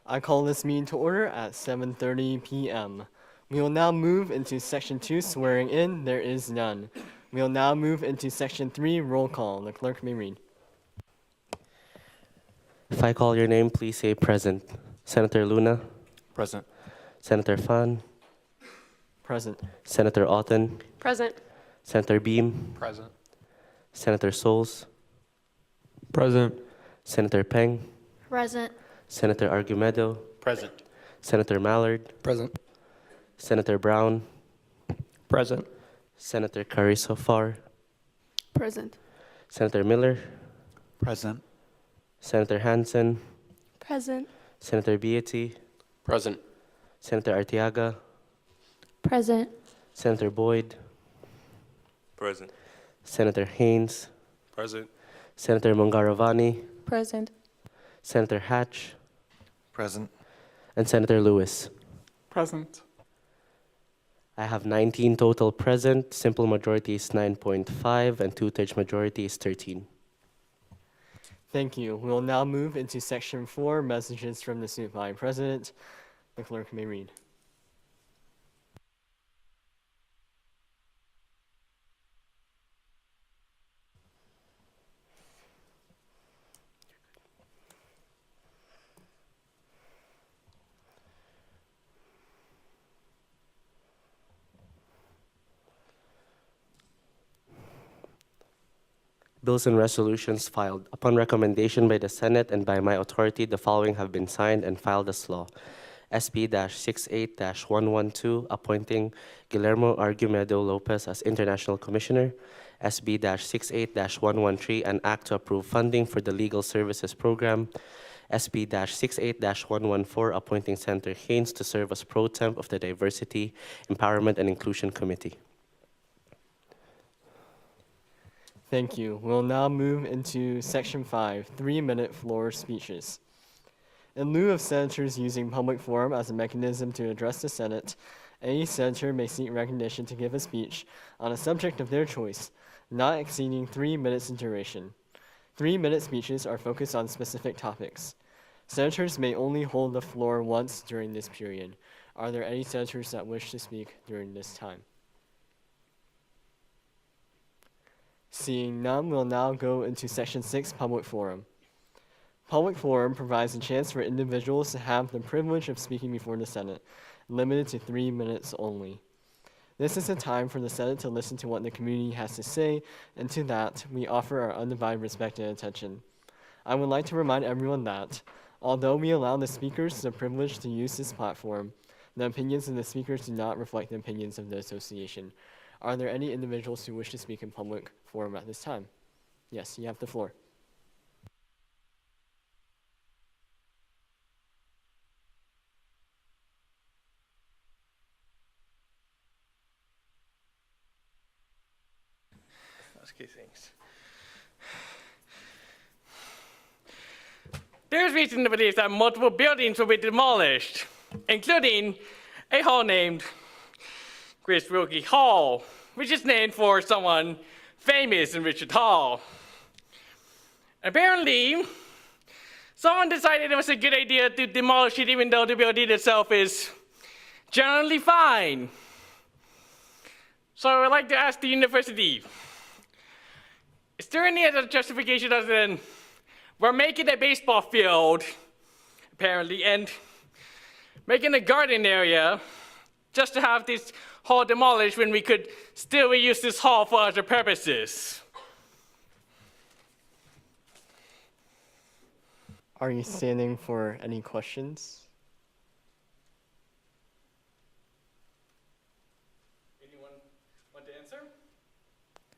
I call this meeting to order at 7:30 p.m. We will now move into Section 2, swearing in. There is none. We will now move into Section 3, roll call. The clerk may read. If I call your name, please say present. Senator Luna, Present. Senator Fan, Present. Senator Otten, Present. Senator Beam, Present. Senator Souls, Present. Senator Peng, Present. Senator Argumedo, Present. Senator Mallard, Present. Senator Brown, Present. Senator Carrizo Far, Present. Senator Miller, Present. Senator Hansen, Present. Senator Beatty, Present. Senator Arteaga, Present. Senator Boyd, Present. Senator Haynes, Present. Senator Mongaravani, Present. Senator Hatch, Present. and Senator Lewis. Present. I have 19 total present. Simple majority is 9.5, and two-thirds majority is 13. Thank you. We will now move into Section 4, messages from the Student Body President. The clerk may read. Bills and resolutions filed. Upon recommendation by the Senate and by my authority, the following have been signed and filed as law. SB-68-112, appointing Guillermo Argumedo Lopez as International Commissioner. SB-68-113, an act to approve funding for the Legal Services Program. SB-68-114, appointing Senator Haynes to serve as pro temp of the Diversity, Empowerment, and Inclusion Committee. Thank you. We'll now move into Section 5, 3-minute floor speeches. In lieu of senators using public forum as a mechanism to address the Senate, any senator may seek recognition to give a speech on a subject of their choice, not exceeding 3 minutes in duration. 3-minute speeches are focused on specific topics. Senators may only hold the floor once during this period. Are there any senators that wish to speak during this time? Seeing none, we'll now go into Section 6, Public Forum. Public forum provides a chance for individuals to have the privilege of speaking before the Senate, limited to 3 minutes only. This is a time for the Senate to listen to what the community has to say, and to that, we offer our undivided respect and attention. I would like to remind everyone that, although we allow the speakers the privilege to use this platform, the opinions of the speakers do not reflect the opinions of the association. Are there any individuals who wish to speak in public forum at this time? Yes, you have the floor. Okay, thanks. There's reason to believe that multiple buildings will be demolished, including a hall named Grace Wilkie Hall, which is named for someone famous in Richard Hall. Apparently, someone decided it was a good idea to demolish it even though the building itself is generally fine. So I'd like to ask the university, is there any other justification other than we're making a baseball field, apparently, and making a garden area just to have this hall demolished when we could still reuse this hall for other purposes? Are you standing for any questions? Anyone want to answer?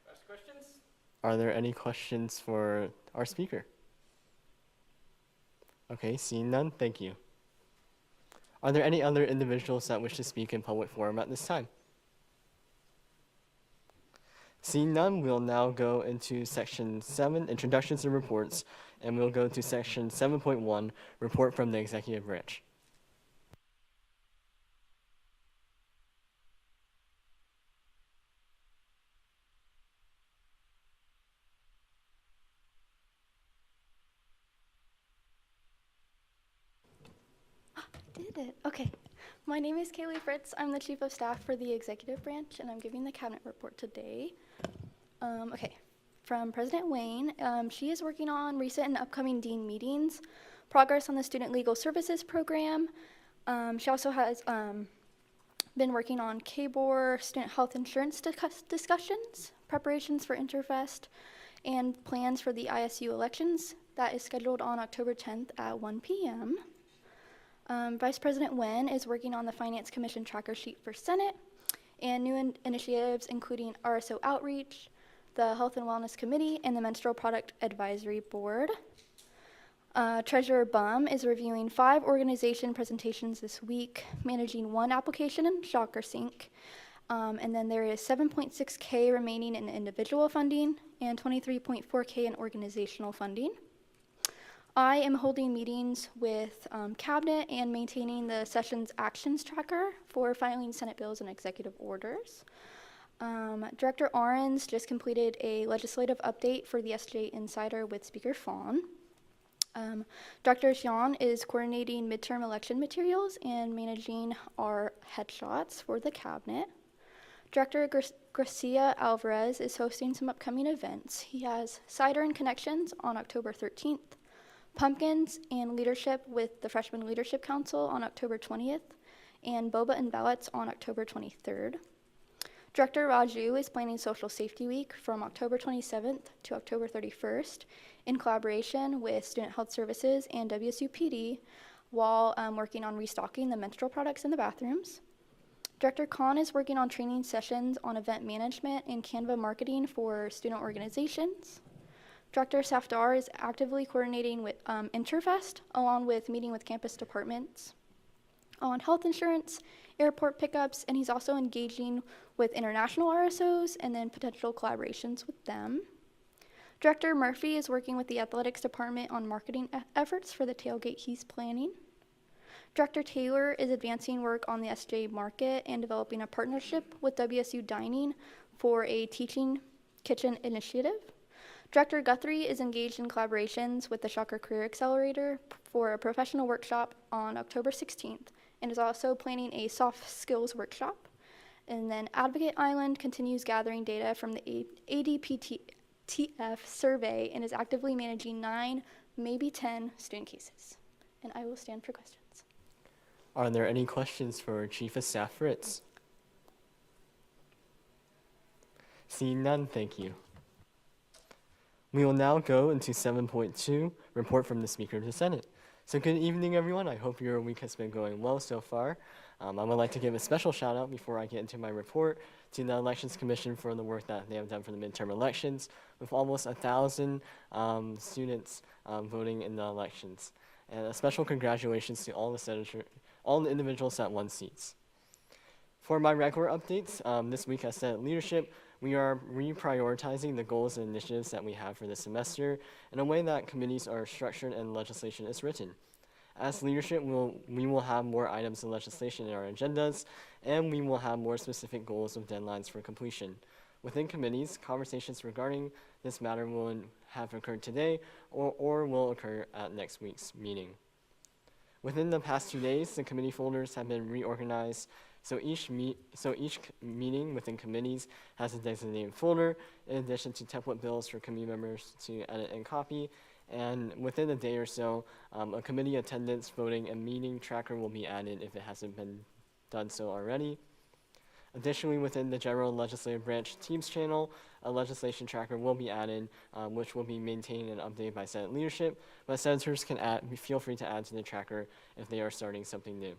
Ask questions? Are there any questions for our speaker? Okay, seeing none, thank you. Are there any other individuals that wish to speak in public forum at this time? Seeing none, we'll now go into Section 7, Introductions and Reports, and we'll go to Section 7.1, Report from the Executive Branch. did it. Okay. My name is Kaylee Fritz. I'm the Chief of Staff for the Executive Branch, and I'm giving the Cabinet report today. Okay. From President Wayne, she is working on recent and upcoming Dean meetings, progress on the Student Legal Services Program. She also has been working on KBOR student health insurance discussions, preparations for Interfest, and plans for the ISU elections. That is scheduled on October 10th at 1 p.m. Vice President Nguyen is working on the Finance Commission tracker sheet for Senate and new initiatives including RSO outreach, the Health and Wellness Committee, and the Menstrual Product Advisory Board. Treasurer Bum is reviewing 5 organization presentations this week, managing 1 application in Shocker Sync, and then there is $7.6K remaining in individual funding and $23.4K in organizational funding. I am holding meetings with Cabinet and maintaining the session's actions tracker for filing Senate bills and executive orders. Director Arens just completed a legislative update for the SJ Insider with Speaker Fawn. Dr. Xian is coordinating midterm election materials and managing our headshots for the Cabinet. Director Gracia Alvarez is hosting some upcoming events. He has Cider and Connections on October 13th, Pumpkins and Leadership with the Freshman Leadership Council on October 20th, and Boba and Ballots on October 23rd. Director Raju is planning Social Safety Week from October 27th to October 31st in collaboration with Student Health Services and WSUPD while working on restocking the menstrual products in the bathrooms. Director Khan is working on training sessions on event management and Canva marketing for student organizations. Director Safdar is actively coordinating with Interfest, along with meeting with campus departments on health insurance, airport pickups, and he's also engaging with international RSOs and then potential collaborations with them. Director Murphy is working with the athletics department on marketing efforts for the tailgate he's planning. Director Taylor is advancing work on the SJ market and developing a partnership with WSU Dining for a teaching kitchen initiative. Director Guthrie is engaged in collaborations with the Shocker Career Accelerator for a professional workshop on October 16th and is also planning a soft skills workshop. And then Advocate Island continues gathering data from the ADPTF survey and is actively managing 9, maybe 10 student cases. And I will stand for questions. Are there any questions for Chief of Staff Fritz? Seeing none, thank you. We will now go into 7.2, report from the Speaker of the Senate. So good evening, everyone. I hope your week has been going well so far. I would like to give a special shout out before I get into my report to the Elections Commission for the work that they have done for the midterm elections, with almost 1,000 students voting in the elections. And a special congratulations to all the individuals that won seats. For my regular updates, this week as Senate leadership, we are reprioritizing the goals and initiatives that we have for this semester in a way that committees are structured and legislation is written. As leadership, we will have more items of legislation in our agendas, and we will have more specific goals with deadlines for completion. Within committees, conversations regarding this matter will have occurred today or will occur at next week's meeting. Within the past 2 days, the committee folders have been reorganized, so each meeting within committees has a designated folder, in addition to template bills for committee members to edit and copy. And within a day or so, a committee attendance, voting, and meeting tracker will be added if it hasn't been done so already. Additionally, within the General Legislative Branch Teams channel, a legislation tracker will be added, which will be maintained and updated by Senate leadership, but senators can feel free to add to the tracker if they are starting something new.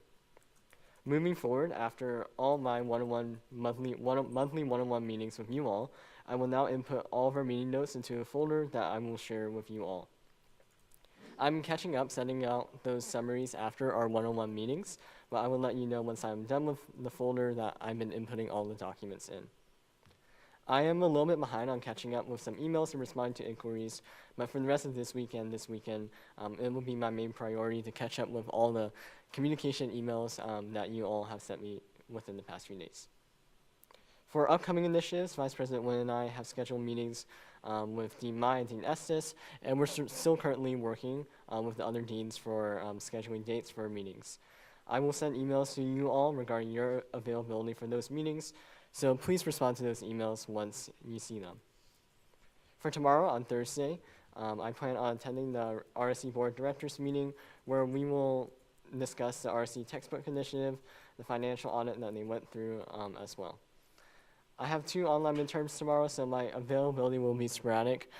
Moving forward, after all my monthly one-on-one meetings with you all, I will now input all of our meeting notes into a folder that I will share with you all. I'm catching up sending out those summaries after our one-on-one meetings, but I will let you know once I'm done with the folder that I've been inputting all the documents in. I am a little bit behind on catching up with some emails and responding to inquiries, but for the rest of this weekend, it will be my main priority to catch up with all the communication emails that you all have sent me within the past few days. For upcoming initiatives, Vice President Nguyen and I have scheduled meetings with Dean Mai and Dean Estes, and we're still currently working with the other deans for scheduling dates for meetings. I will send emails to you all regarding your availability for those meetings, so please respond to those emails once you see them. For tomorrow, on Thursday, I plan on attending the RSC Board of Directors meeting where we will discuss the RSC textbook initiative, the financial audit that they went through as well. I have 2 online midterms tomorrow, so my availability will be sporadic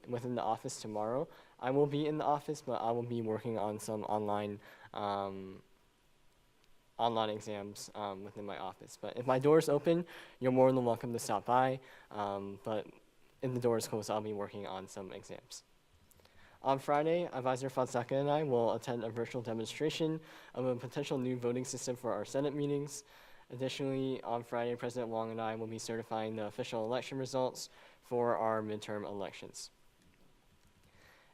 within the office tomorrow. I will be in the office, but I will be working on some online exams within my office. But if my door is open, you're more than welcome to stop by. But if the door is closed, I'll be working on some exams. On Friday, Advisor Fonseca and I will attend a virtual demonstration of a potential new voting system for our Senate meetings. Additionally, on Friday, President Wong and I will be certifying the official election results for our midterm elections.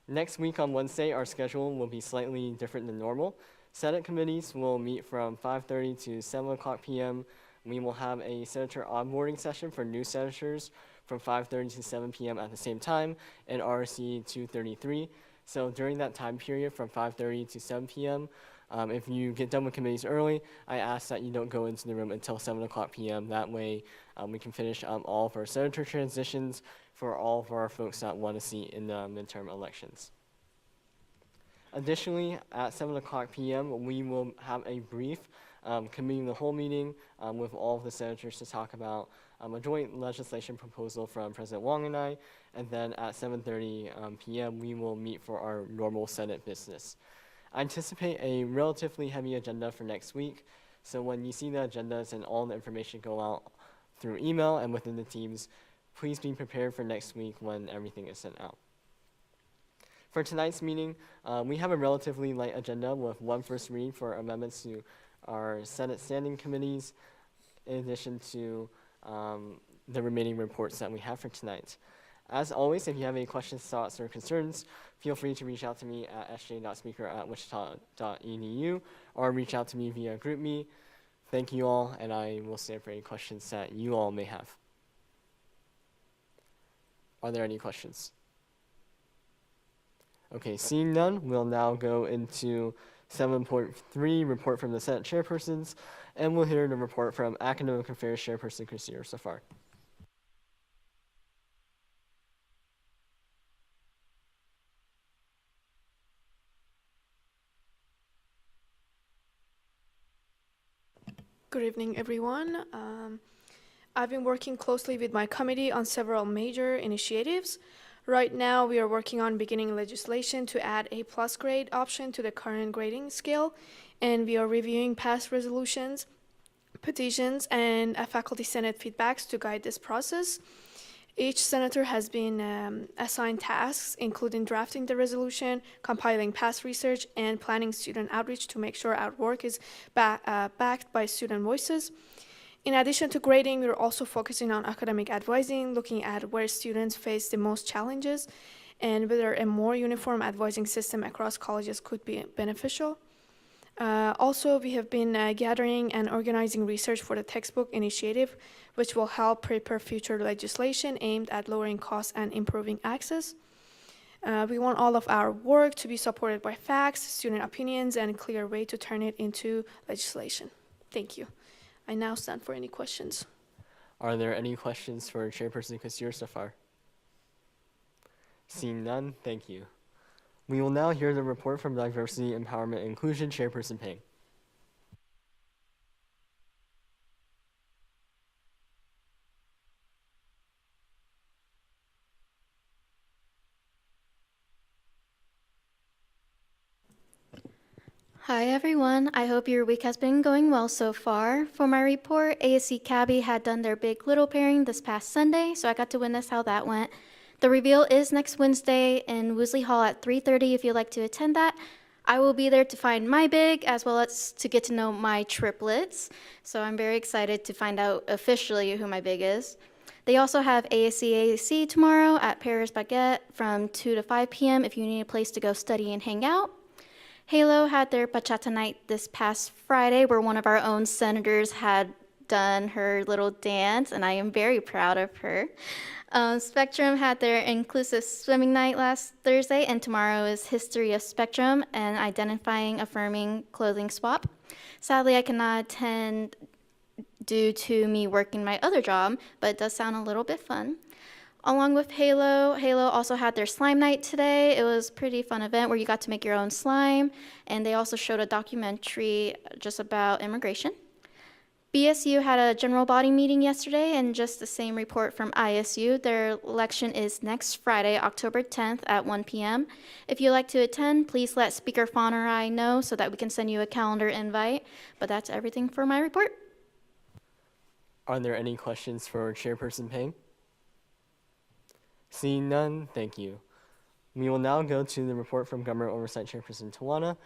Next week on Wednesday, our schedule will be slightly different than normal. Senate committees will meet from 5:30 to 7 o'clock p.m. We will have a senator onboarding session for new senators from 5:30 to 7 p.m. at the same time in RC 233. So during that time period from 5:30 to 7 p.m., if you get done with committees early, I ask that you don't go into the room until 7 o'clock p.m. That way we can finish all of our senator transitions for all of our folks that want a seat in the midterm elections. Additionally, at 7 o'clock p.m., we will have a brief committee of the whole meeting with all of the senators to talk about a joint legislation proposal from President Wong and I. And then at 7:30 p.m., we will meet for our normal Senate business. I anticipate a relatively heavy agenda for next week, so when you see the agendas and all the information go out through email and within the teams, please be prepared for next week when everything is sent out. For tonight's meeting, we have a relatively light agenda with 1 first read for amendments to our Senate standing committees, in addition to the remaining reports that we have for tonight. As always, if you have any questions, thoughts, or concerns, feel free to reach out to me at sj.speaker@wichita.edu or reach out to me via GroupMe. Thank you all, and I will stand for any questions that you all may have. Are there any questions? Okay, seeing none, we'll now go into 7.3, report from the Senate chairpersons, and we'll hear the report from Academic Affairs Chairperson Christina Safar. Good evening, everyone. I've been working closely with my committee on several major initiatives. Right now, we are working on beginning legislation to add a plus grade option to the current grading scale, and we are reviewing past resolutions, petitions, and faculty senate feedbacks to guide this process. Each senator has been assigned tasks, including drafting the resolution, compiling past research, and planning student outreach to make sure our work is backed by student voices. In addition to grading, we're also focusing on academic advising, looking at where students face the most challenges and whether a more uniform advising system across colleges could be beneficial. Also, we have been gathering and organizing research for the textbook initiative, which will help prepare future legislation aimed at lowering costs and improving access. We want all of our work to be supported by facts, student opinions, and a clear way to turn it into legislation. Thank you. I now stand for any questions. Are there any questions for Chairperson Christina Safar? Seeing none, thank you. We will now hear the report from Diversity, Empowerment, and Inclusion Chairperson Pang. Hi everyone, I hope your week has been going well so far. For my report, ASC Cabby had done their big little pairing this past Sunday, so I got to witness how that went. The reveal is next Wednesday in Woosley Hall at 3:30 if you'd like to attend that. I will be there to find my big as well as to get to know my triplets, so I'm very excited to find out officially who my big is. They also have ASC tomorrow at Paris Baguette from 2 to 5 p.m. if you need a place to go study and hang out. Halo had their bachata night this past Friday where one of our own senators had done her little dance, and I am very proud of her. Spectrum had their inclusive swimming night last Thursday, and tomorrow is History of Spectrum and Identifying Affirming Clothing Swap. Sadly, I cannot attend due to me working my other job, but it does sound a little bit fun. Along with Halo, Halo also had their slime night today. It was a pretty fun event where you got to make your own slime, and they also showed a documentary just about immigration. BSU had a general body meeting yesterday, and just the same report from ISU. Their election is next Friday, October 10th at 1 p.m. If you'd like to attend, please let Speaker Fawn or I know so that we can send you a calendar invite. But that's everything for my report. Are there any questions for Chairperson Peng? Seeing none, thank you. We will now go to the report from Government Oversight Chairperson Tawana.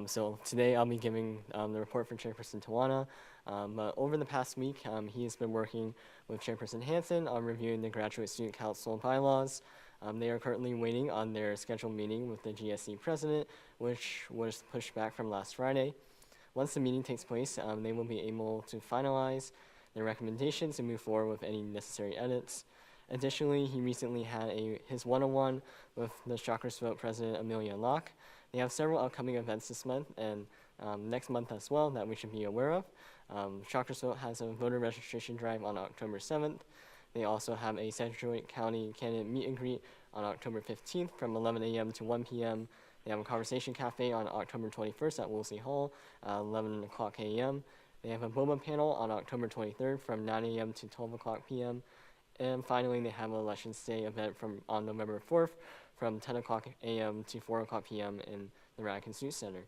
So today I'll be giving the report from Chairperson Tawana. But over the past week, he has been working with Chairperson Hansen on reviewing the Graduate Student Council bylaws. They are currently waiting on their scheduled meeting with the GSC president, which was pushed back from last Friday. Once the meeting takes place, they will be able to finalize their recommendations and move forward with any necessary edits. Additionally, he recently had his one-on-one with the Shockers Vote President Amelia Locke. They have several upcoming events this month and next month as well that we should be aware of. Shockers Vote has a voter registration drive on October 7th. They also have a Sedgwick County candidate meet and greet on October 15th from 11 a.m. to 1 p.m. They have a conversation cafe on October 21st at Woolsey Hall, 11 o'clock a.m. They have a boba panel on October 23rd from 9 a.m. to 12 o'clock p.m. And finally, they have an Election Day event on November 4th from 10 o'clock a.m. to 4 o'clock p.m. in the Radican Suit Center.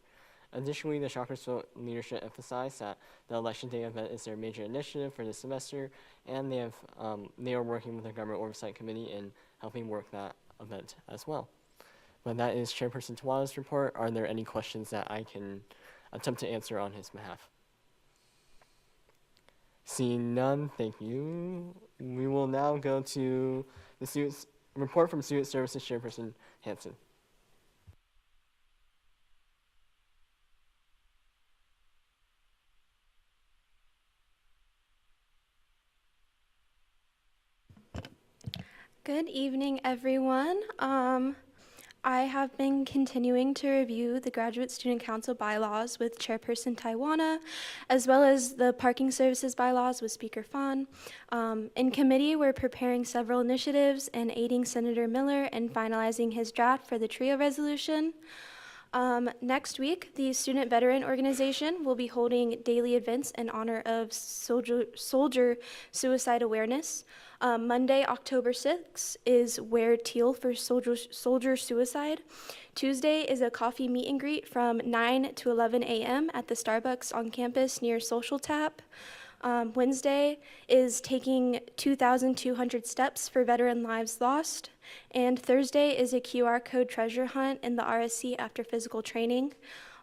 Additionally, the Shockers Vote leadership emphasized that the Election Day event is their major initiative for this semester, and they are working with the Government Oversight Committee in helping work that event as well. But that is Chairperson Tawana's report. Are there any questions that I can attempt to answer on his behalf? Seeing none, thank you. We will now go to the report from Student Services Chairperson Hansen. Good evening, everyone. I have been continuing to review the Graduate Student Council bylaws with Chairperson Tawana, as well as the parking services bylaws with Speaker Fawn. In committee, we're preparing several initiatives and aiding Senator Miller in finalizing his draft for the TRIO resolution. Next week, the Student Veteran Organization will be holding daily events in honor of soldier suicide awareness. Monday, October 6th is Wear Teal for soldier suicide. Tuesday is a coffee meet and greet from 9 to 11 a.m. at the Starbucks on campus near Social Tap. Wednesday is taking 2,200 steps for veteran lives lost. And Thursday is a QR code treasure hunt in the RSC after physical training.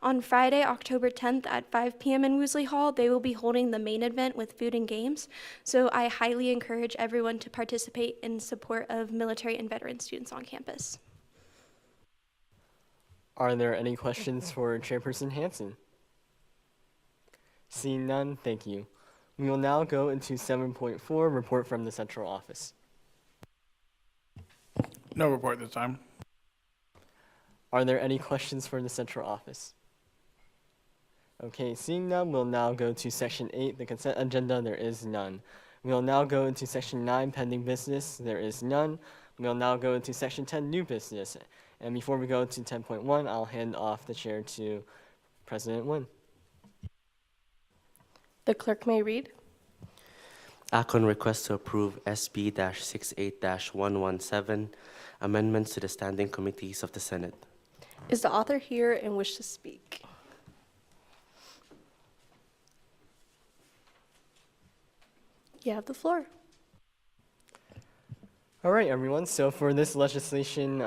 On Friday, October 10th at 5 p.m. in Woolsey Hall, they will be holding the main event with food and games. So I highly encourage everyone to participate in support of military and veteran students on campus. Are there any questions for Chairperson Hansen? Seeing none, thank you. We will now go into 7.4, report from the central office. No report this time. Are there any questions for the central office? Okay, seeing none, we'll now go to section 8, the consent agenda. There is none. We'll now go into section 9, pending business. There is none. We'll now go into section 10, new business. And before we go to 10.1, I'll hand off the chair to President Nguyen. The clerk may read. Act on request to approve SB-68-117, amendments to the standing committees of the Senate. Is the author here and wish to speak? You have the floor. All right, everyone. So for this legislation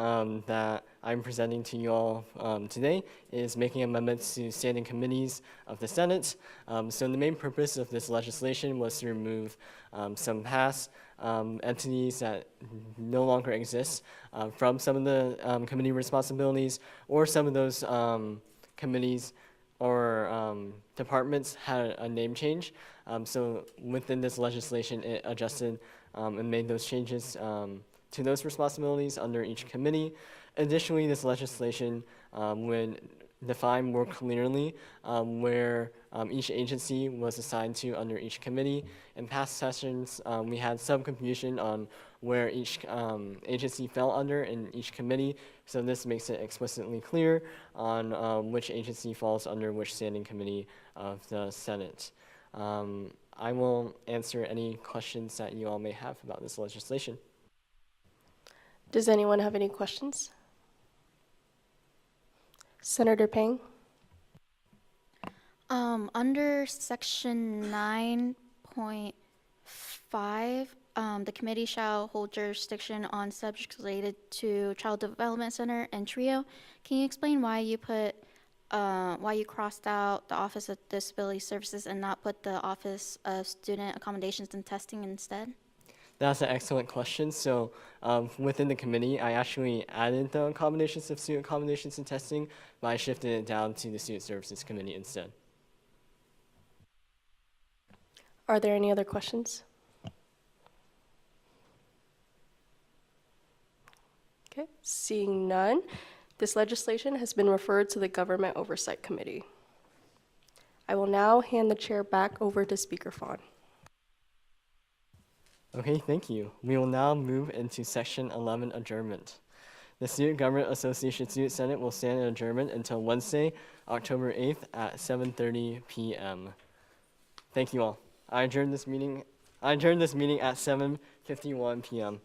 that I'm presenting to you all today is making amendments to standing committees of the Senate. So the main purpose of this legislation was to remove some past entities that no longer exist from some of the committee responsibilities, or some of those committees or departments had a name change. So within this legislation, it adjusted and made those changes to those responsibilities under each committee. Additionally, this legislation would define more clearly where each agency was assigned to under each committee. In past sessions, we had some confusion on where each agency fell under in each committee, so this makes it explicitly clear on which agency falls under which standing committee of the Senate. I will answer any questions that you all may have about this legislation. Does anyone have any questions? Senator Pang? Under section 9.5, the committee shall hold jurisdiction on subjects related to Child Development Center and TRIO. Can you explain why you crossed out the Office of Disability Services and not put the Office of Student Accommodations and Testing instead? That's an excellent question. So within the committee, I actually added the accommodations of student accommodations and testing, but I shifted it down to the Student Services Committee instead. Are there any other questions? Okay, seeing none, this legislation has been referred to the Government Oversight Committee. I will now hand the chair back over to Speaker Fawn. Okay, thank you. We will now move into section 11, adjournment. The Student Government Association Student Senate will stand in adjournment until Wednesday, October 8th at 7:30 p.m. Thank you all. I adjourn this meeting at 7:51 p.m.